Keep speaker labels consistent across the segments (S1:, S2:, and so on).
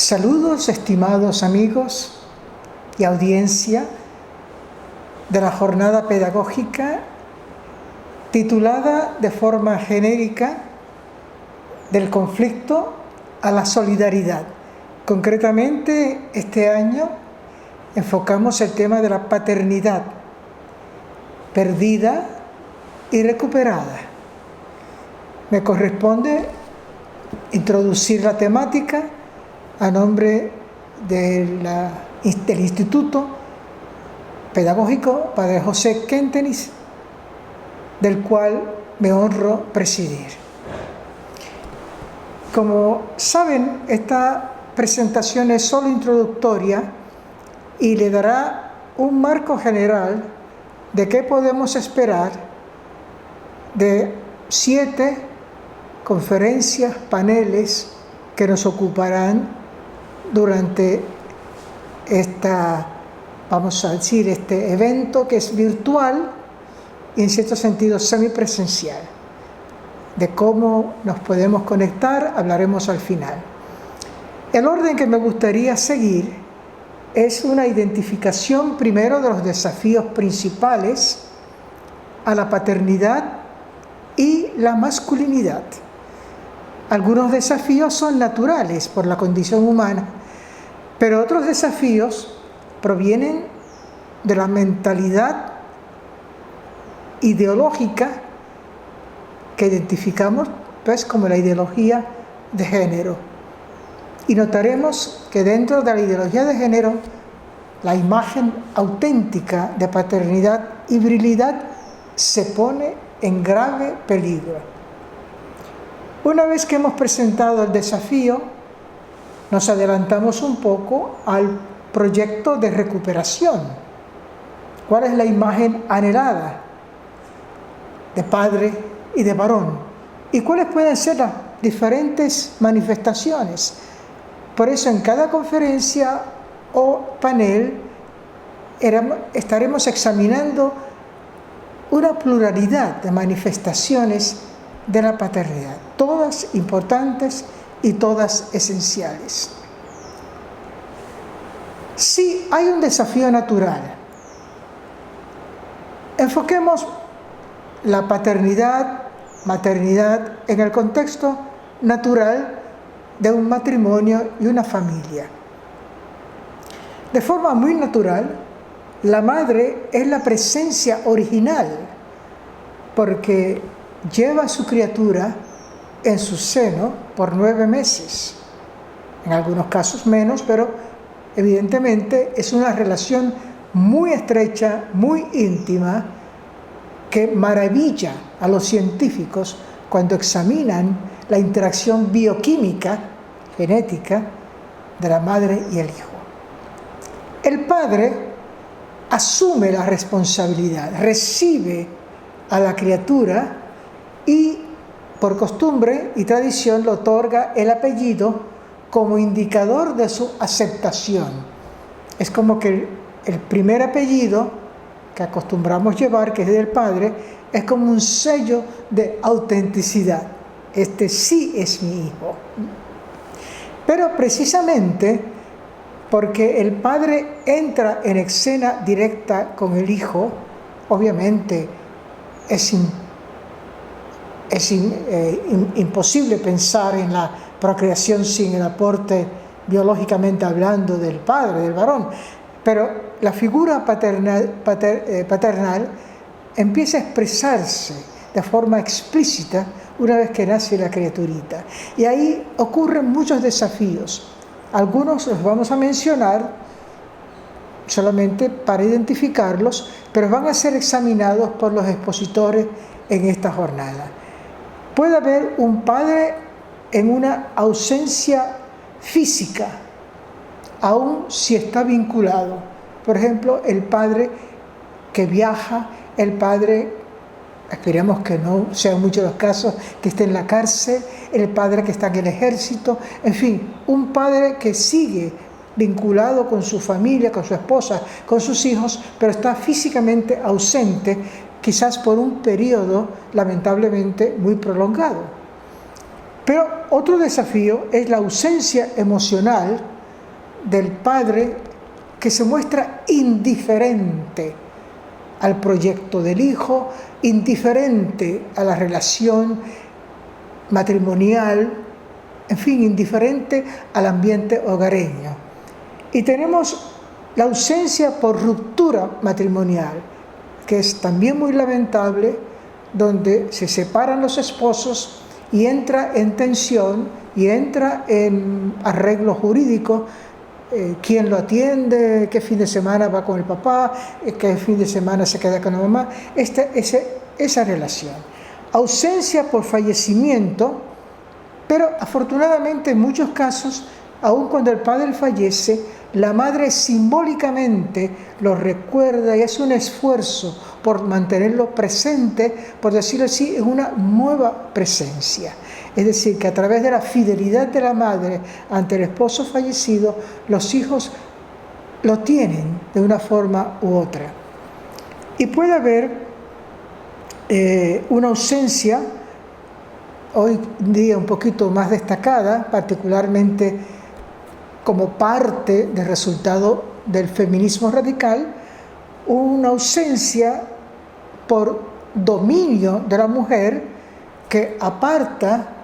S1: Saludos, estimados amigos y audiencia de la jornada pedagógica titulada de forma genérica Del conflicto a la solidaridad. Concretamente, este año enfocamos el tema de la paternidad perdida y recuperada. Me corresponde introducir la temática a nombre del Instituto Pedagógico Padre José Kentenich, del cual me honro presidir. Como saben, esta presentación es solo introductoria y le dará un marco general de qué podemos esperar de 7 conferencias, paneles que nos ocuparán durante este evento que es virtual y en cierto sentido semipresencial. De cómo nos podemos conectar hablaremos al final. El orden que me gustaría seguir es una identificación primero de los desafíos principales a la paternidad y la masculinidad. Algunos desafíos son naturales por la condición humana, pero otros desafíos provienen de la mentalidad ideológica que identificamos pues como la ideología de género. Y notaremos que dentro de la ideología de género, la imagen auténtica de paternidad y virilidad se pone en grave peligro. Una vez que hemos presentado el desafío, nos adelantamos un poco al proyecto de recuperación. ¿Cuál es la imagen anhelada de padre y de varón? ¿Y cuáles pueden ser las diferentes manifestaciones? Por eso en cada conferencia o panel estaremos examinando una pluralidad de manifestaciones de la paternidad, todas importantes y todas esenciales. Sí, hay un desafío natural. Enfoquemos la paternidad, maternidad en el contexto natural de un matrimonio y una familia. De forma muy natural, la madre es la presencia original porque lleva a su criatura en su seno por 9 meses. En algunos casos menos, pero evidentemente es una relación muy estrecha, muy íntima, que maravilla a los científicos cuando examinan la interacción bioquímica, genética, de la madre y el hijo. El padre asume la responsabilidad, recibe a la criatura y por costumbre y tradición le otorga el apellido como indicador de su aceptación. Es como que el primer apellido que acostumbramos llevar, que es del padre, es como un sello de autenticidad. Este sí es mi hijo. Pero precisamente porque el padre entra en escena directa con el hijo, obviamente es imposible pensar en la procreación sin el aporte biológicamente hablando del padre, del varón. Pero la figura paternal empieza a expresarse de forma explícita una vez que nace la criaturita. Y ahí ocurren muchos desafíos. Algunos los vamos a mencionar solamente para identificarlos, pero van a ser examinados por los expositores en esta jornada. Puede haber un padre en una ausencia física, aun si está vinculado. Por ejemplo, el padre que viaja, el padre, esperemos que no sean muchos los casos, que esté en la cárcel, el padre que está en el ejército, en fin, un padre que sigue vinculado con su familia, con su esposa, con sus hijos, pero está físicamente ausente, quizás por un periodo lamentablemente muy prolongado. Pero otro desafío es la ausencia emocional del padre que se muestra indiferente al proyecto del hijo, indiferente a la relación matrimonial, en fin, indiferente al ambiente hogareño. Y tenemos la ausencia por ruptura matrimonial, que es también muy lamentable, donde se separan los esposos y entra en tensión y entra en arreglo jurídico. ¿Quién lo atiende? ¿Qué fin de semana va con el papá? ¿Qué fin de semana se queda con la mamá? Esa relación. Ausencia por fallecimiento, pero afortunadamente en muchos casos, aun cuando el padre fallece, la madre simbólicamente lo recuerda y hace un esfuerzo por mantenerlo presente, por decirlo así, en una nueva presencia. Es decir, que a través de la fidelidad de la madre ante el esposo fallecido, los hijos lo tienen de una forma u otra. Y puede haber una ausencia, hoy día un poquito más destacada, particularmente como parte del resultado del feminismo radical, una ausencia por dominio de la mujer que aparta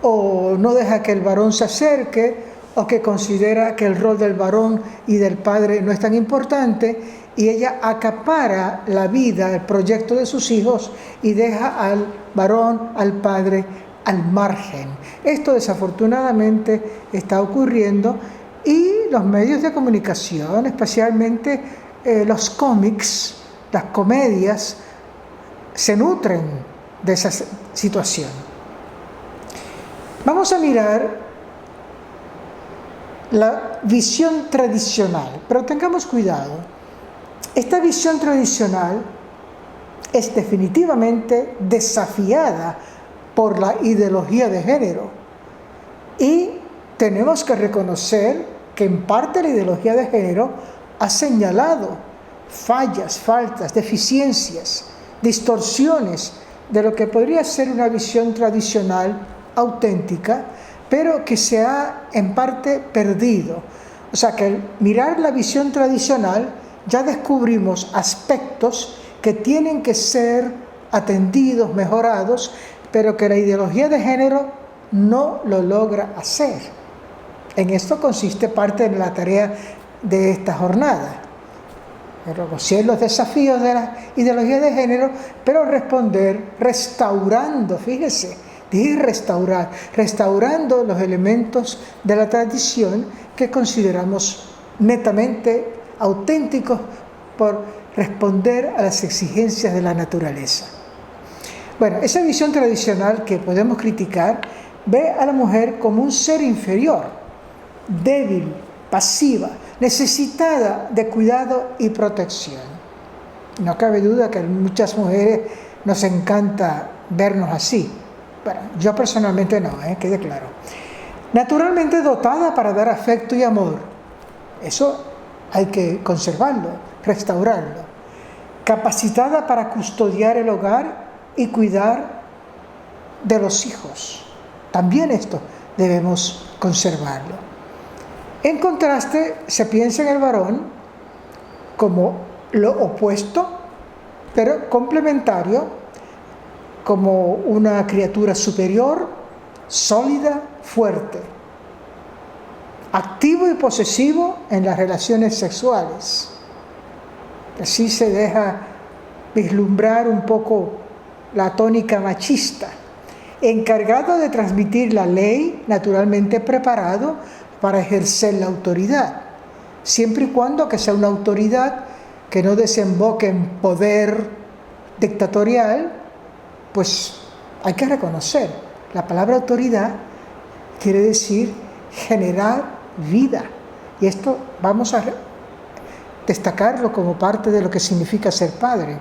S1: o no deja que el varón se acerque, o que considera que el rol del varón y del padre no es tan importante, y ella acapara la vida, el proyecto de sus hijos, y deja al varón, al padre, al margen. Esto desafortunadamente está ocurriendo, y los medios de comunicación, especialmente los cómics, las comedias, se nutren de esa situación. Vamos a mirar la visión tradicional, pero tengamos cuidado. Esta visión tradicional es definitivamente desafiada por la ideología de género, y tenemos que reconocer que en parte la ideología de género ha señalado fallas, faltas, deficiencias, distorsiones de lo que podría ser una visión tradicional auténtica, pero que se ha en parte perdido. O sea que al mirar la visión tradicional ya descubrimos aspectos que tienen que ser atendidos, mejorados, pero que la ideología de género no lo logra hacer. En esto consiste parte de la tarea de esta jornada. Reconocer los desafíos de la ideología de género, pero responder restaurando, fíjese, dije restaurar, restaurando los elementos de la tradición que consideramos netamente auténticos por responder a las exigencias de la naturaleza. Bueno, esa visión tradicional que podemos criticar ve a la mujer como un ser inferior, débil, pasiva, necesitada de cuidado y protección. No cabe duda que a muchas mujeres nos encanta vernos así. Bueno, yo personalmente no, quede claro. Naturalmente dotada para dar afecto y amor. Eso hay que conservarlo, restaurarlo. Capacitada para custodiar el hogar y cuidar de los hijos. También esto debemos conservarlo. En contraste, se piensa en el varón como lo opuesto, pero complementario, como una criatura superior, sólida, fuerte, activo y posesivo en las relaciones sexuales. Así se deja vislumbrar un poco la tónica machista, encargado de transmitir la ley, naturalmente preparado para ejercer la autoridad, siempre y cuando que sea una autoridad que no desemboque en poder dictatorial. Pues hay que reconocer, la palabra autoridad quiere decir generar vida, y esto vamos a destacarlo como parte de lo que significa ser padre,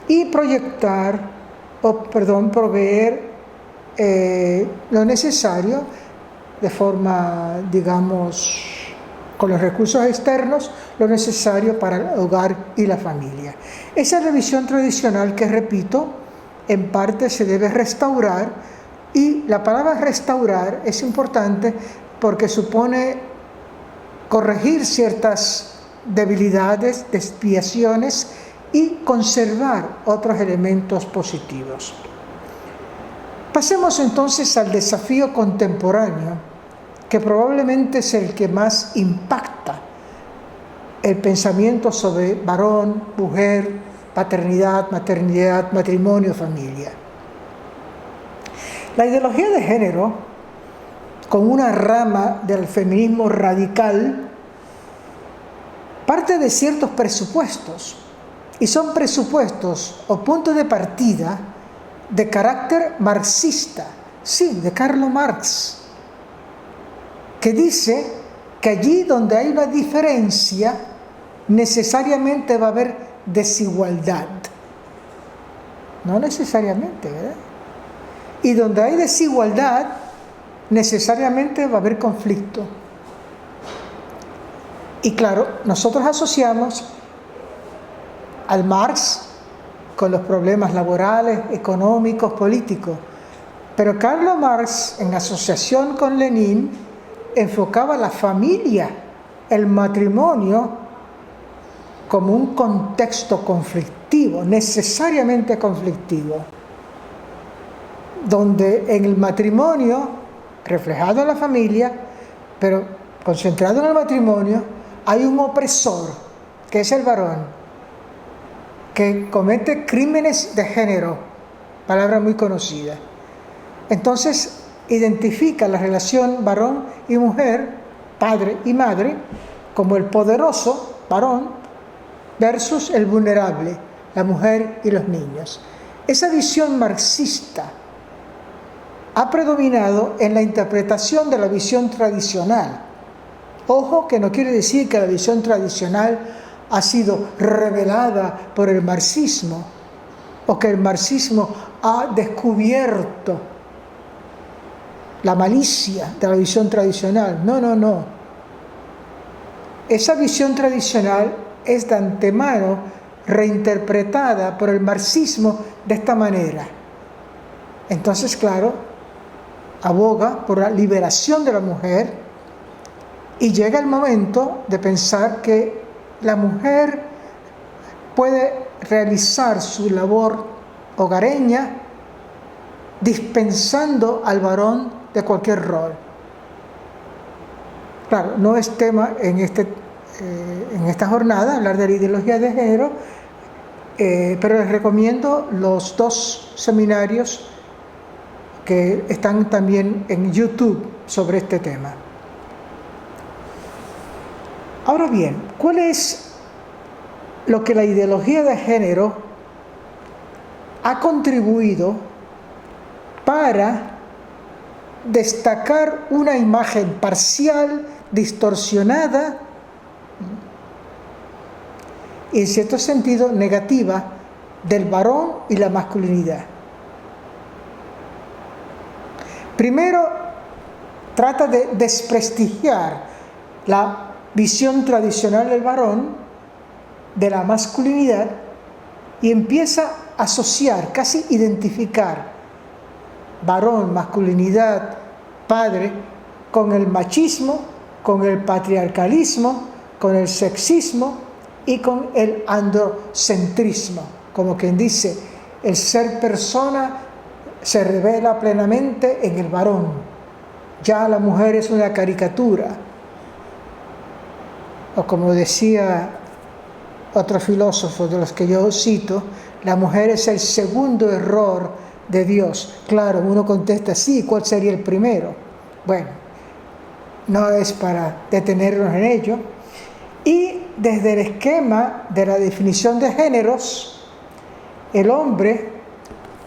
S1: y proveer lo necesario de forma, digamos, con los recursos externos, lo necesario para el hogar y la familia. Esa es la visión tradicional que, repito, en parte se debe restaurar, y la palabra restaurar es importante porque supone corregir ciertas debilidades, desviaciones y conservar otros elementos positivos. Pasemos entonces al desafío contemporáneo, que probablemente es el que más impacta el pensamiento sobre varón, mujer, paternidad, maternidad, matrimonio, familia. La ideología de género, como una rama del feminismo radical, parte de ciertos presupuestos, y son presupuestos o puntos de partida de carácter marxista, sí, de Karl Marx, que dice que allí donde hay una diferencia, necesariamente va a haber desigualdad. No necesariamente, ¿verdad? Y donde hay desigualdad, necesariamente va a haber conflicto. Y claro, nosotros asociamos al Marx con los problemas laborales, económicos, políticos. Pero Karl Marx, en asociación con Lenin, enfocaba la familia, el matrimonio, como un contexto conflictivo, necesariamente conflictivo, donde en el matrimonio, reflejado en la familia, pero concentrado en el matrimonio, hay un opresor, que es el varón, que comete crímenes de género, palabra muy conocida. Entonces, identifica la relación varón y mujer, padre y madre, como el poderoso varón versus el vulnerable, la mujer y los niños. Esa visión marxista ha predominado en la interpretación de la visión tradicional. Ojo, que no quiere decir que la visión tradicional ha sido revelada por el marxismo o que el marxismo ha descubierto la malicia de la visión tradicional. No. Esa visión tradicional es de antemano reinterpretada por el marxismo de esta manera. Entonces, claro, aboga por la liberación de la mujer y llega el momento de pensar que la mujer puede realizar su labor hogareña dispensando al varón de cualquier rol. Claro, no es tema en esta jornada hablar de la ideología de género, pero les recomiendo los 2 seminarios que están también en YouTube sobre este tema. Ahora bien, ¿cuál es lo que la ideología de género ha contribuido para destacar una imagen parcial, distorsionada y en cierto sentido negativa del varón y la masculinidad? Primero, trata de desprestigiar la visión tradicional del varón, de la masculinidad, y empieza a asociar, casi identificar varón, masculinidad, padre, con el machismo, con el patriarcalismo, con el sexismo y con el androcentrismo. Como quien dice, el ser persona se revela plenamente en el varón. Ya la mujer es una caricatura. O como decía otro filósofo de los que yo cito, la mujer es el segundo error de Dios. Claro, uno contesta, sí, ¿cuál sería el primero? Bueno, no es para detenernos en ello. Y desde el esquema de la definición de géneros, el hombre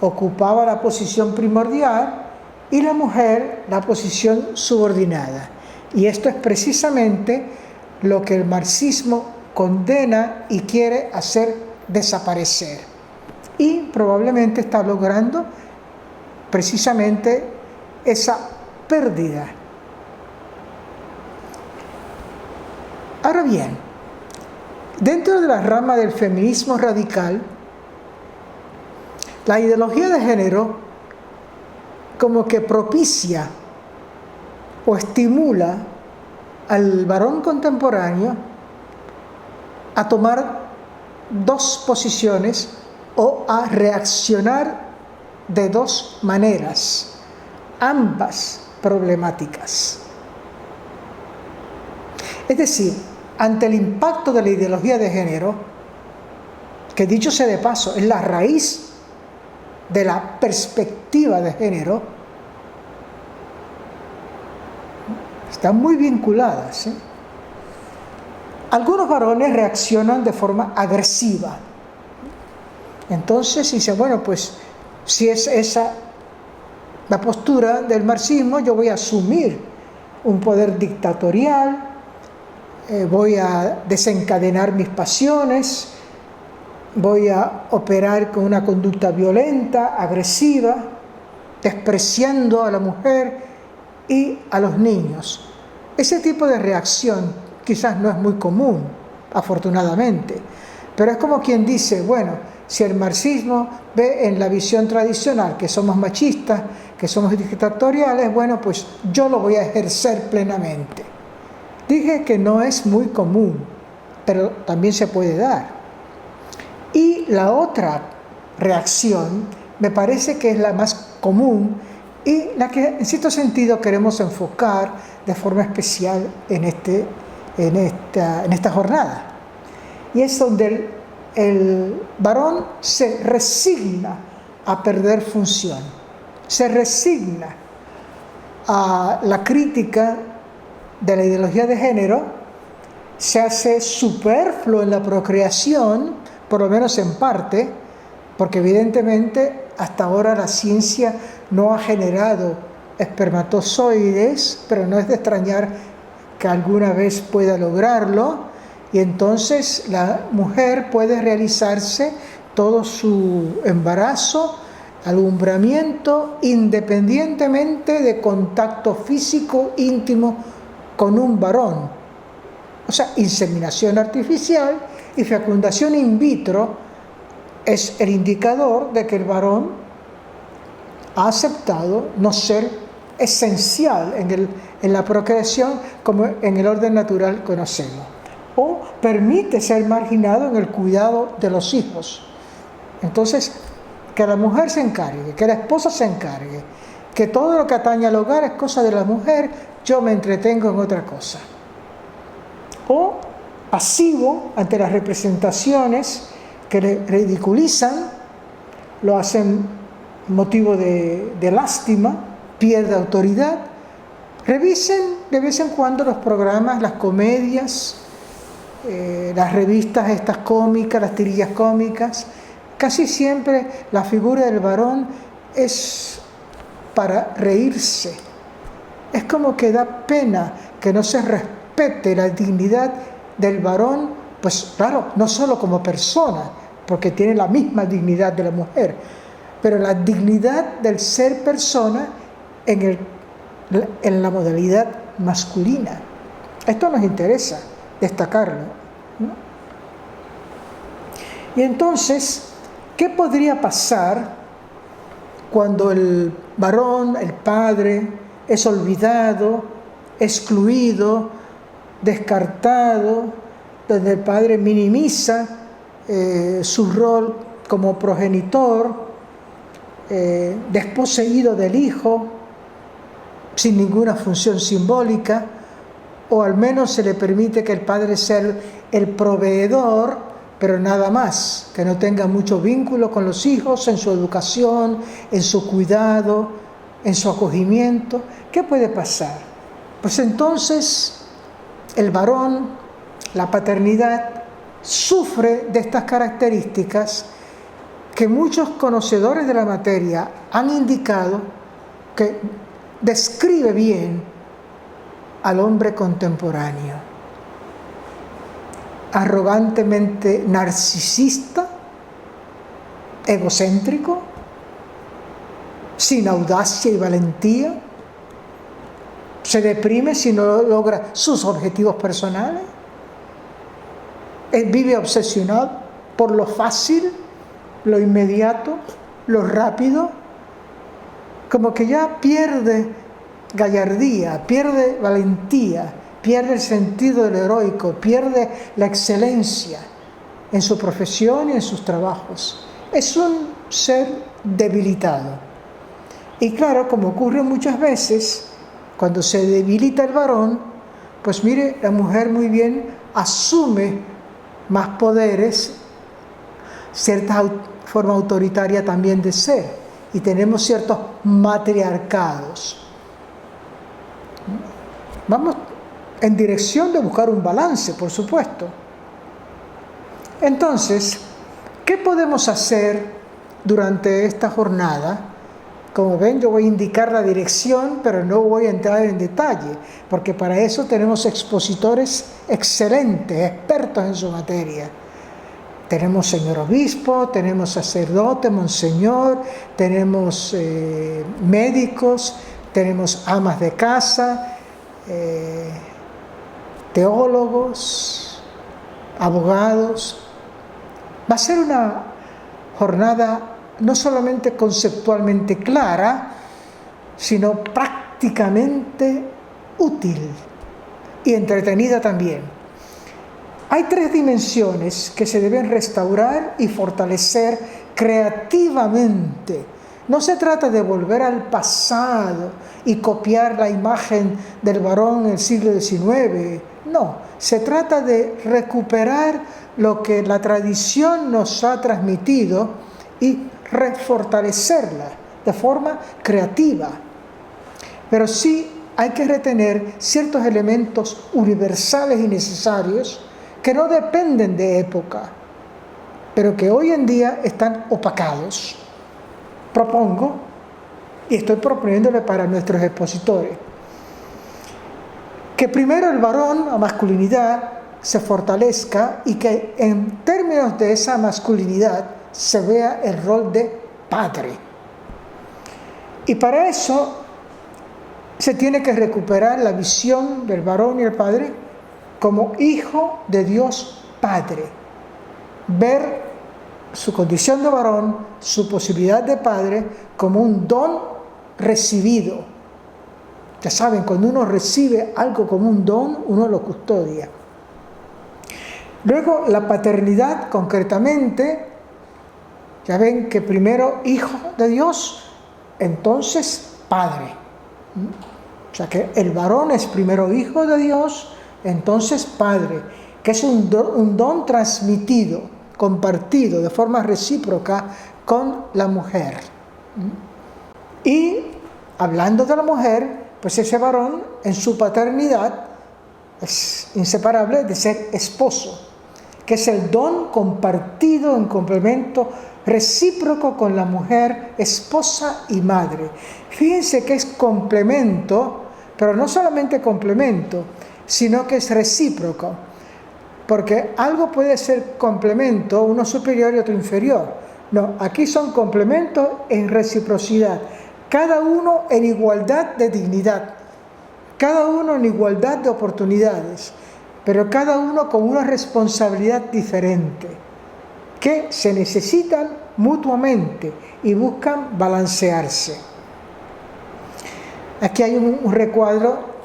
S1: ocupaba la posición primordial y la mujer la posición subordinada. Y esto es precisamente lo que el marxismo condena y quiere hacer desaparecer. Y probablemente está logrando precisamente esa pérdida. Ahora bien, dentro de la rama del feminismo radical, la ideología de género como que propicia o estimula al varón contemporáneo a tomar dos posiciones o a reaccionar de dos maneras, ambas problemáticas. Es decir, ante el impacto de la ideología de género, que dicho sea de paso, es la raíz de la perspectiva de género, están muy vinculadas, ¿eh? Algunos varones reaccionan de forma agresiva. Entonces dicen, bueno, pues si es esa la postura del marxismo, yo voy a asumir un poder dictatorial, voy a desencadenar mis pasiones, voy a operar con una conducta violenta, agresiva, despreciando a la mujer y a los niños. Ese tipo de reacción quizás no es muy común, afortunadamente, pero es como quien dice, bueno, si el marxismo ve en la visión tradicional que somos machistas, que somos dictatoriales, bueno, pues yo lo voy a ejercer plenamente. Dije que no es muy común, pero también se puede dar. Y la otra reacción me parece que es la más común y la que en cierto sentido queremos enfocar de forma especial en esta jornada. Y es donde el varón se resigna a perder función, se resigna a la crítica de la ideología de género, se hace superfluo en la procreación, por lo menos en parte, porque evidentemente hasta ahora la ciencia no ha generado espermatozoides, pero no es de extrañar que alguna vez pueda lograrlo, y entonces la mujer puede realizarse todo su embarazo, alumbramiento, independientemente de contacto físico íntimo con un varón. O sea, inseminación artificial y fecundación in vitro es el indicador de que el varón ha aceptado no ser esencial en la procreación como en el orden natural conocemos, o permite ser marginado en el cuidado de los hijos. Entonces, que la mujer se encargue, que la esposa se encargue, que todo lo que atañe al hogar es cosa de la mujer, yo me entretengo en otra cosa. O pasivo ante las representaciones que le ridiculizan, lo hacen motivo de lástima, pierde autoridad. Revisen de vez en cuando los programas, las comedias, las revistas estas cómicas, las tirillas cómicas. Casi siempre la figura del varón es para reírse. Es como que da pena que no se respete la dignidad del varón, pues claro, no solo como persona, porque tiene la misma dignidad de la mujer, pero la dignidad del ser persona en la modalidad masculina. Esto nos interesa destacarlo, ¿no? Y entonces, ¿qué podría pasar cuando el varón, el padre, es olvidado, excluido, descartado, donde el padre minimiza su rol como progenitor, desposeído del hijo, sin ninguna función simbólica, o al menos se le permite que el padre sea el proveedor, pero nada más, que no tenga mucho vínculo con los hijos en su educación, en su cuidado, en su acogimiento? ¿Qué puede pasar? Pues entonces el varón, la paternidad, sufre de estas características que muchos conocedores de la materia han indicado que describe bien al hombre contemporáneo. Arrogantemente narcisista, egocéntrico, sin audacia y valentía, se deprime si no logra sus objetivos personales, vive obsesionado por lo fácil, lo inmediato, lo rápido, como que ya pierde gallardía, pierde valentía, pierde el sentido del heroico, pierde la excelencia en su profesión y en sus trabajos. Es un ser debilitado. Y claro, como ocurre muchas veces, cuando se debilita el varón, pues mire, la mujer muy bien asume más poderes, cierta forma autoritaria también de ser, y tenemos ciertos matriarcados. Vamos en dirección de buscar un balance, por supuesto. Entonces, ¿qué podemos hacer durante esta jornada? Como ven, yo voy a indicar la dirección, pero no voy a entrar en detalle, porque para eso tenemos expositores excelentes, expertos en su materia. Tenemos señor obispo, tenemos sacerdote, monseñor, tenemos médicos, tenemos amas de casa, teólogos, abogados. Va a ser una jornada no solamente conceptualmente clara, sino prácticamente útil y entretenida también. Hay 3 dimensiones que se deben restaurar y fortalecer creativamente. No se trata de volver al pasado y copiar la imagen del varón en el siglo XIX. No, se trata de recuperar lo que la tradición nos ha transmitido y refortalecerla de forma creativa. Pero sí hay que retener ciertos elementos universales y necesarios que no dependen de época, pero que hoy en día están opacados. Propongo, y estoy proponiéndole para nuestros expositores, que primero el varón, la masculinidad, se fortalezca y que en términos de esa masculinidad se vea el rol de padre. Y para eso se tiene que recuperar la visión del varón y el padre como hijo de Dios Padre. Ver su condición de varón, su posibilidad de padre, como un don recibido. Ya saben, cuando uno recibe algo como un don, uno lo custodia. Luego, la paternidad, concretamente, ya ven que primero hijo de Dios, entonces padre. O sea que el varón es primero hijo de Dios, entonces padre, que es un don transmitido, compartido de forma recíproca con la mujer. Y hablando de la mujer, pues ese varón en su paternidad es inseparable de ser esposo, que es el don compartido en complemento recíproco con la mujer, esposa y madre. Fíjense que es complemento, pero no solamente complemento, sino que es recíproco, porque algo puede ser complemento, uno superior y otro inferior. No, aquí son complementos en reciprocidad, cada uno en igualdad de dignidad, cada uno en igualdad de oportunidades, pero cada uno con una responsabilidad diferente, que se necesitan mutuamente y buscan balancearse. Aquí hay un recuadro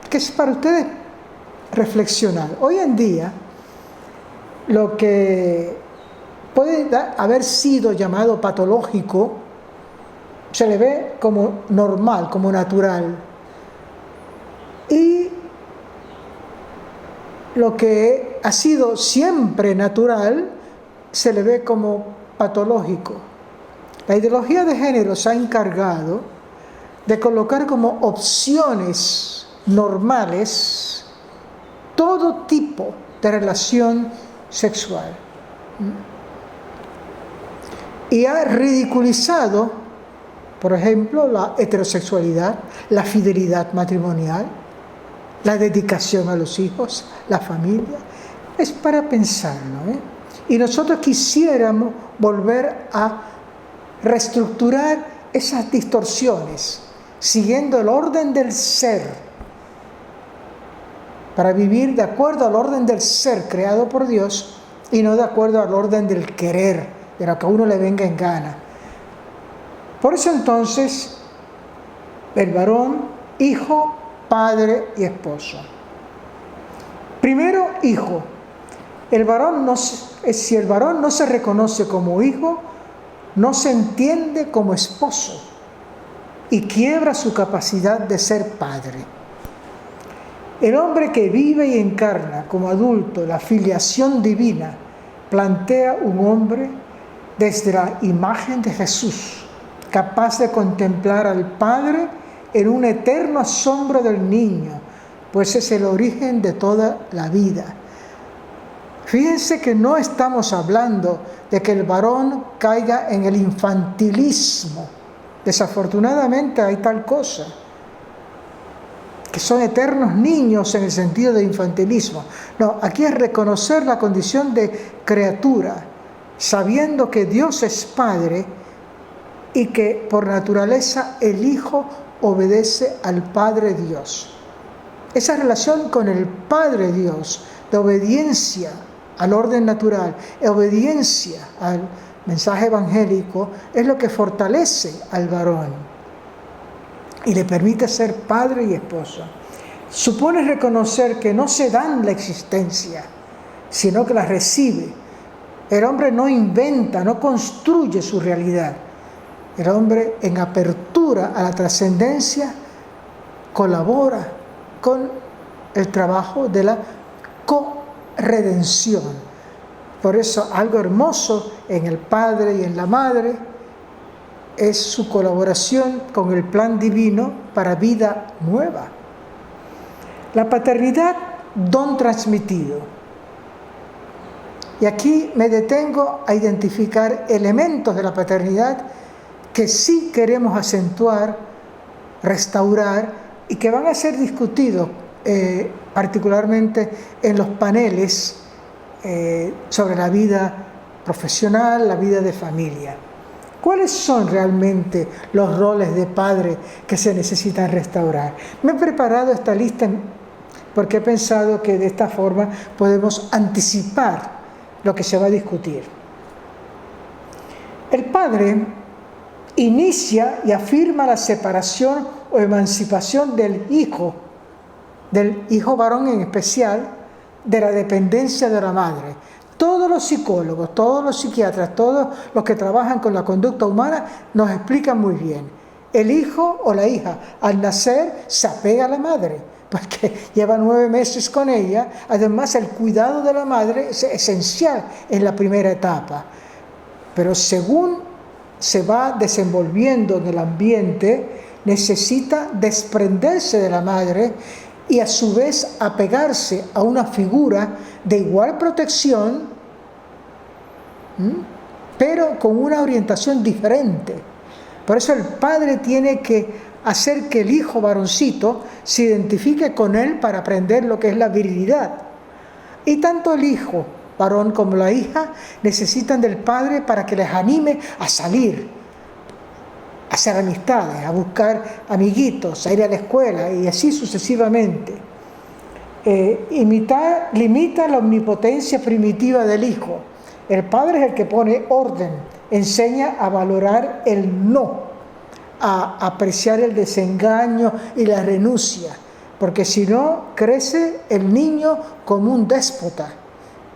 S1: que es para ustedes reflexionar. Hoy en día, lo que puede haber sido llamado patológico, se le ve como normal, como natural. Y lo que ha sido siempre natural, se le ve como patológico. La ideología de género se ha encargado de colocar como opciones normales todo tipo de relación sexual. Y ha ridiculizado, por ejemplo, la heterosexualidad, la fidelidad matrimonial, la dedicación a los hijos, la familia. Es para pensarlo, Y nosotros quisiéramos volver a reestructurar esas distorsiones, siguiendo el orden del ser, para vivir de acuerdo al orden del ser creado por Dios y no de acuerdo al orden del querer, de lo que a uno le venga en gana. Por eso entonces, el varón, hijo, padre y esposo. Primero, hijo. Si el varón no se reconoce como hijo, no se entiende como esposo y quiebra su capacidad de ser padre. El hombre que vive y encarna como adulto la filiación divina plantea un hombre desde la imagen de Jesús, capaz de contemplar al Padre en un eterno asombro del niño, pues es el origen de toda la vida. Fíjense que no estamos hablando de que el varón caiga en el infantilismo. Desafortunadamente hay tal cosa, que son eternos niños en el sentido de infantilismo. No, aquí es reconocer la condición de criatura, sabiendo que Dios es Padre y que por naturaleza el Hijo obedece al Padre Dios. Esa relación con el Padre Dios, de obediencia al orden natural, obediencia al mensaje evangélico, es lo que fortalece al varón y le permite ser padre y esposo. Supone reconocer que no se dan la existencia, sino que la recibe. El hombre no inventa, no construye su realidad. El hombre, en apertura a la trascendencia, colabora con el trabajo de la corredención. Por eso, algo hermoso en el padre y en la madre es su colaboración con el plan divino para vida nueva. La paternidad, don transmitido. Y aquí me detengo a identificar elementos de la paternidad que sí queremos acentuar, restaurar y que van a ser discutidos particularmente en los paneles sobre la vida profesional, la vida de familia. ¿Cuáles son realmente los roles de padre que se necesitan restaurar? Me he preparado esta lista porque he pensado que de esta forma podemos anticipar lo que se va a discutir. El padre inicia y afirma la separación o emancipación del hijo varón en especial, de la dependencia de la madre. Todos los psicólogos, todos los psiquiatras, todos los que trabajan con la conducta humana nos explican muy bien. El hijo o la hija al nacer se apega a la madre, porque lleva 9 meses con ella. Además, el cuidado de la madre es esencial en la primera etapa. Pero según se va desenvolviendo en el ambiente, necesita desprenderse de la madre y a su vez apegarse a una figura de igual protección, pero con una orientación diferente. Por eso el padre tiene que hacer que el hijo varoncito se identifique con él para aprender lo que es la virilidad. Y tanto el hijo varón como la hija necesitan del padre para que les anime a salir, a hacer amistades, a buscar amiguitos, a ir a la escuela y así sucesivamente. Limita la omnipotencia primitiva del hijo. El padre es el que pone orden, enseña a valorar el no, a apreciar el desengaño y la renuncia, porque si no, crece el niño como un déspota.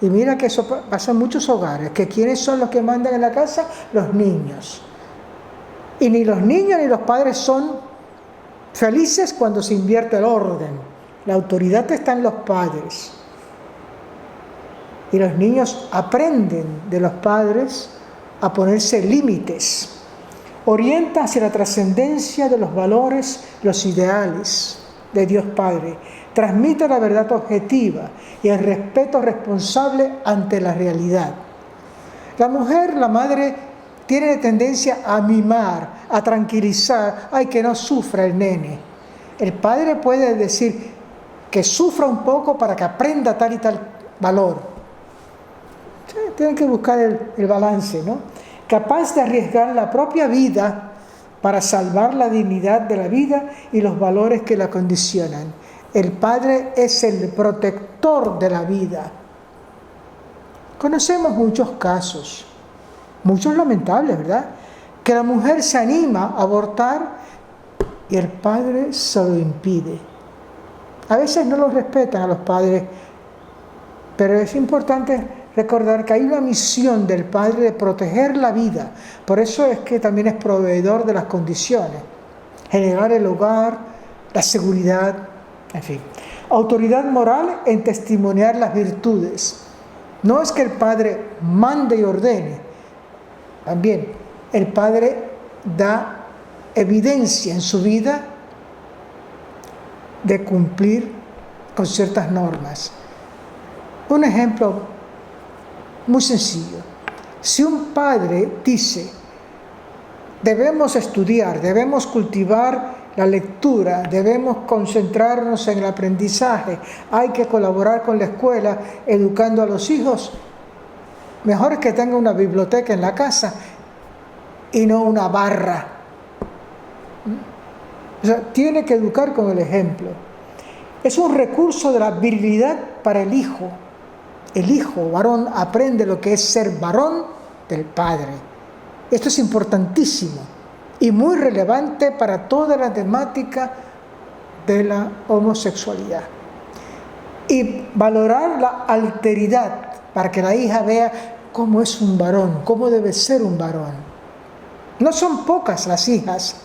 S1: Y mira que eso pasa en muchos hogares, que ¿quiénes son los que mandan en la casa? Los niños. Y ni los niños ni los padres son felices cuando se invierte el orden. La autoridad está en los padres. Y los niños aprenden de los padres a ponerse límites. Orienta hacia la trascendencia de los valores, los ideales de Dios Padre. Transmite la verdad objetiva y el respeto responsable ante la realidad. La mujer, la madre, tiene tendencia a mimar, a tranquilizar, ay, que no sufra el nene. El padre puede decir que sufra un poco para que aprenda tal y tal valor. Tienen que buscar el balance, ¿no? Capaz de arriesgar la propia vida para salvar la dignidad de la vida y los valores que la condicionan. El padre es el protector de la vida. Conocemos muchos casos, muchos lamentables, ¿verdad? Que la mujer se anima a abortar y el padre se lo impide. A veces no los respetan a los padres Pero es importante recordar que hay una misión del padre de proteger la vida. Por eso es que también es proveedor de las condiciones. Generar el hogar, la seguridad, en fin. Autoridad moral en testimoniar las virtudes. No es que el padre mande y ordene. También el padre da evidencia en su vida de cumplir con ciertas normas. Un ejemplo muy sencillo. Si un padre dice, debemos estudiar, debemos cultivar la lectura, debemos concentrarnos en el aprendizaje, hay que colaborar con la escuela educando a los hijos, mejor que tenga una biblioteca en la casa y no una barra. O sea, tiene que educar con el ejemplo. Es un recurso de la virilidad para el hijo. El hijo varón aprende lo que es ser varón del padre. Esto es importantísimo y muy relevante para toda la temática de la homosexualidad. Y valorar la alteridad para que la hija vea cómo es un varón, cómo debe ser un varón. No son pocas las hijas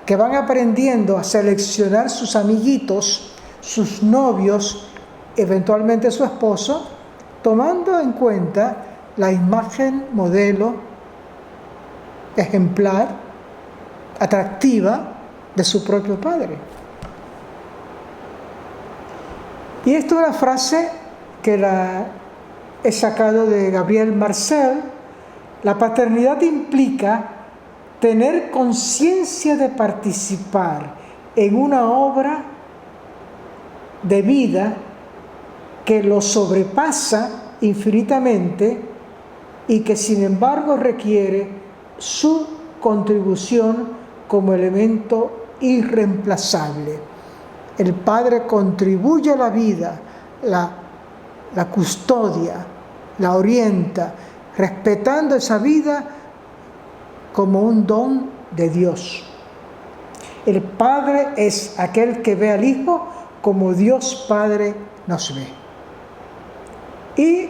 S1: que van aprendiendo a seleccionar sus amiguitos, sus novios, eventualmente su esposo, tomando en cuenta la imagen modelo ejemplar, atractiva de su propio padre. Y esto es una frase que la he sacado de Gabriel Marcel. La paternidad implica tener conciencia de participar en una obra de vida que lo sobrepasa infinitamente y que sin embargo requiere su contribución como elemento irreemplazable. El padre contribuye a la vida, la custodia, la orienta, respetando esa vida como un don de Dios. El padre es aquel que ve al hijo como Dios Padre nos ve. Y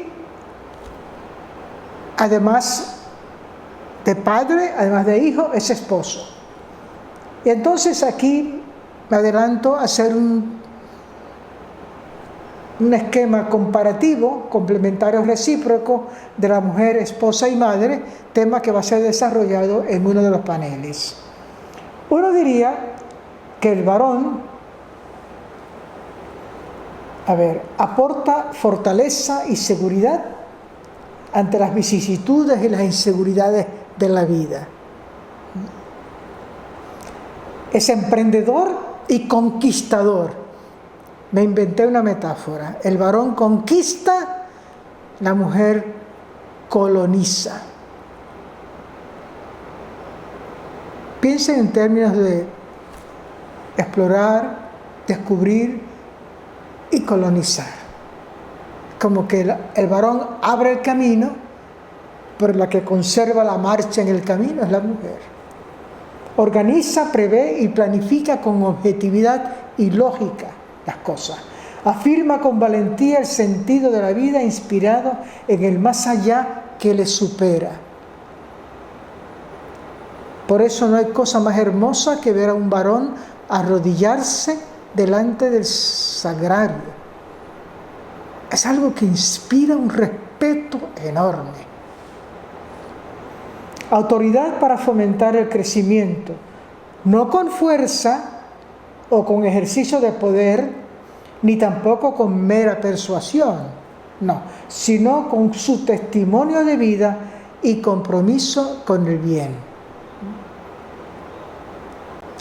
S1: además de padre, además de hijo, es esposo. Y entonces aquí me adelanto a hacer un esquema comparativo, complementario recíproco de la mujer, esposa y madre, tema que va a ser desarrollado en uno de los paneles. Uno diría que el varón, aporta fortaleza y seguridad ante las vicisitudes y las inseguridades de la vida. Es emprendedor y conquistador. Me inventé una metáfora. El varón conquista, la mujer coloniza. Piensen en términos de explorar, descubrir y colonizar. Como que el varón abre el camino, pero la que conserva la marcha en el camino es la mujer. Organiza, prevé y planifica con objetividad y lógica las cosas. Afirma con valentía el sentido de la vida inspirado en el más allá que le supera. Por eso no hay cosa más hermosa que ver a un varón arrodillarse delante del sagrario. Es algo que inspira un respeto enorme. Autoridad para fomentar el crecimiento, no con fuerza o con ejercicio de poder, ni tampoco con mera persuasión, no, sino con su testimonio de vida y compromiso con el bien.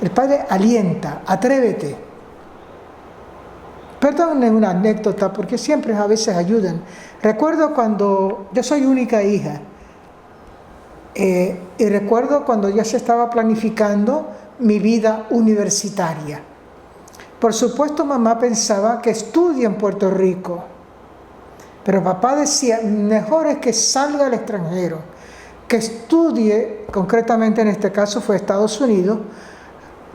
S1: El padre alienta, atrévete. Perdonen una anécdota porque siempre a veces ayudan. Recuerdo cuando yo soy única hija, y recuerdo cuando ya se estaba planificando mi vida universitaria. Por supuesto, mamá pensaba que estudie en Puerto Rico, pero papá decía, mejor es que salga al extranjero, que estudie, concretamente en este caso fue Estados Unidos,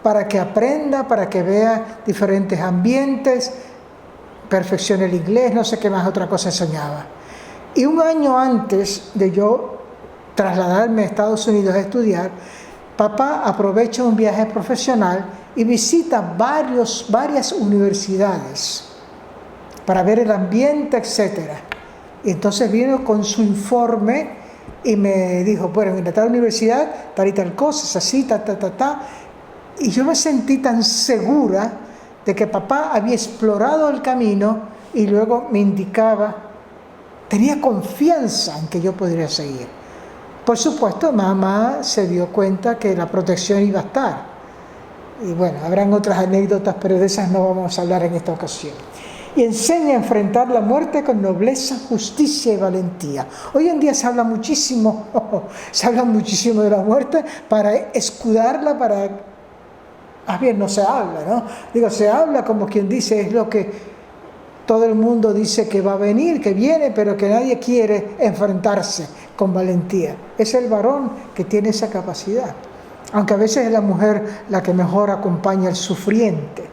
S1: para que aprenda, para que vea diferentes ambientes, perfeccione el inglés, no sé qué más otra cosa soñaba. Y un año antes de yo trasladarme a Estados Unidos a estudiar, papá aprovecha un viaje profesional y visita varias universidades para ver el ambiente, etc. Y entonces vino con su informe y me dijo, bueno, en tal universidad, tal y tal cosa, es así, Y yo me sentí tan segura de que papá había explorado el camino y luego me indicaba, tenía confianza en que yo podría seguir. Por supuesto, mamá se dio cuenta que la protección iba a estar. Y bueno, habrán otras anécdotas, pero de esas no vamos a hablar en esta ocasión. Y enseña a enfrentar la muerte con nobleza, justicia y valentía. Hoy en día se habla muchísimo de la muerte para escudarla, más bien no se habla, ¿no? Digo, se habla como quien dice, es lo que todo el mundo dice que va a venir, que viene, pero que nadie quiere enfrentarse con valentía. Es el varón que tiene esa capacidad, aunque a veces es la mujer la que mejor acompaña al sufriente.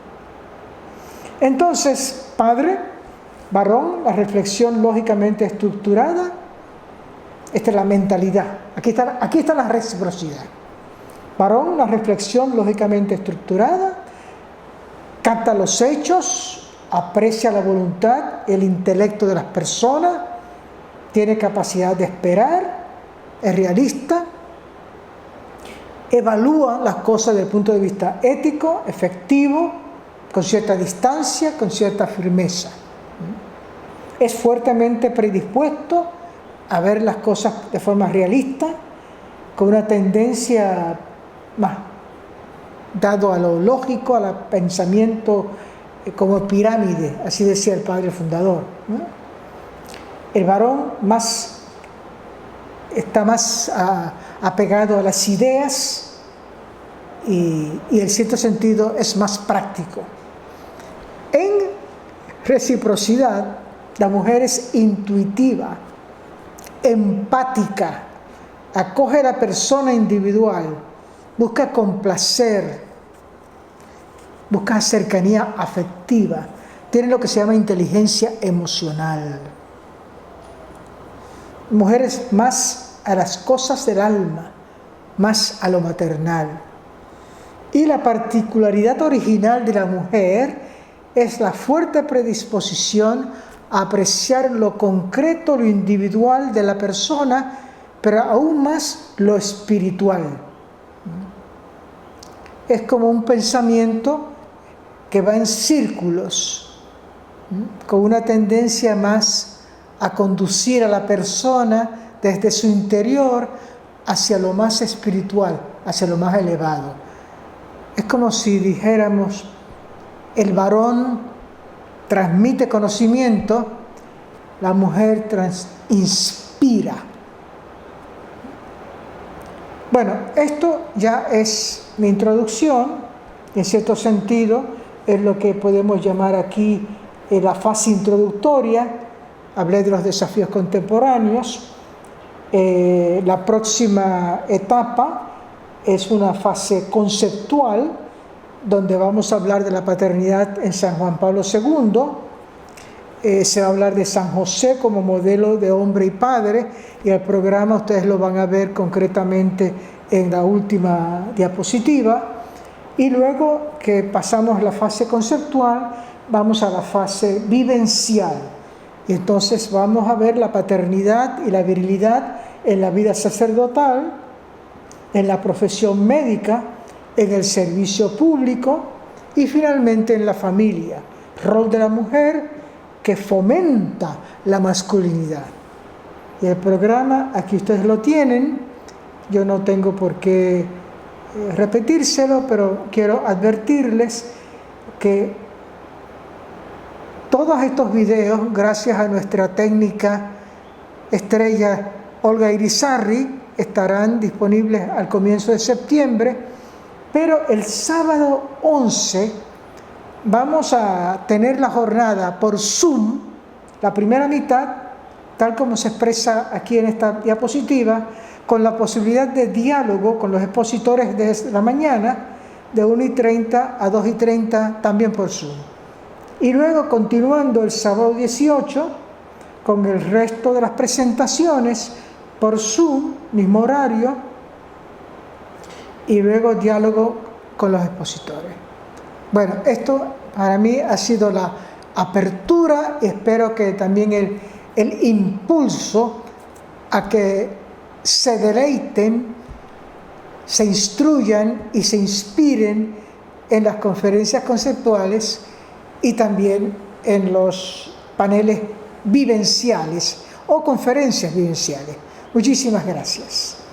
S1: Entonces, padre, varón, la reflexión lógicamente estructurada, esta es la mentalidad, aquí está la reciprocidad. Varón, la reflexión lógicamente estructurada, capta los hechos, aprecia la voluntad, el intelecto de las personas, tiene capacidad de esperar, es realista, evalúa las cosas desde el punto de vista ético, efectivo, con cierta distancia, con cierta firmeza. Es fuertemente predispuesto a ver las cosas de forma realista, con una tendencia más dado a lo lógico, al pensamiento como pirámide, así decía el padre fundador, ¿no? El varón está más apegado a las ideas y en cierto sentido es más práctico. En reciprocidad, la mujer es intuitiva, empática, acoge a la persona individual, busca complacer, busca cercanía afectiva, tiene lo que se llama inteligencia emocional. Mujeres más a las cosas del alma, más a lo maternal. Y la particularidad original de la mujer es la fuerte predisposición a apreciar lo concreto, lo individual de la persona, pero aún más lo espiritual. Es como un pensamiento que va en círculos, con una tendencia más a conducir a la persona desde su interior hacia lo más espiritual, hacia lo más elevado. Es como si dijéramos, el varón transmite conocimiento, la mujer inspira. Bueno, esto ya es mi introducción, en cierto sentido es lo que podemos llamar aquí la fase introductoria. Hablé de los desafíos contemporáneos. La próxima etapa es una fase conceptual, donde vamos a hablar de la paternidad en San Juan Pablo II. Se va a hablar de San José como modelo de hombre y padre, y el programa ustedes lo van a ver concretamente en la última diapositiva. Y luego que pasamos la fase conceptual, vamos a la fase vivencial. Y entonces vamos a ver la paternidad y la virilidad en la vida sacerdotal, en la profesión médica, en el servicio público y finalmente en la familia. Rol de la mujer que fomenta la masculinidad. Y el programa, aquí ustedes lo tienen, yo no tengo por qué repetírselo, pero quiero advertirles que todos estos videos, gracias a nuestra técnica estrella Olga Irizarry, estarán disponibles al comienzo de septiembre, pero el sábado 11 vamos a tener la jornada por Zoom, la primera mitad, tal como se expresa aquí en esta diapositiva, con la posibilidad de diálogo con los expositores de la mañana, de 1:30 a 2:30, también por Zoom. Y luego continuando el sábado 18 con el resto de las presentaciones por Zoom, mismo horario, y luego diálogo con los expositores. Bueno, esto para mí ha sido la apertura y espero que también el impulso a que se deleiten, se instruyan y se inspiren en las conferencias conceptuales y también en los paneles vivenciales o conferencias vivenciales. Muchísimas gracias.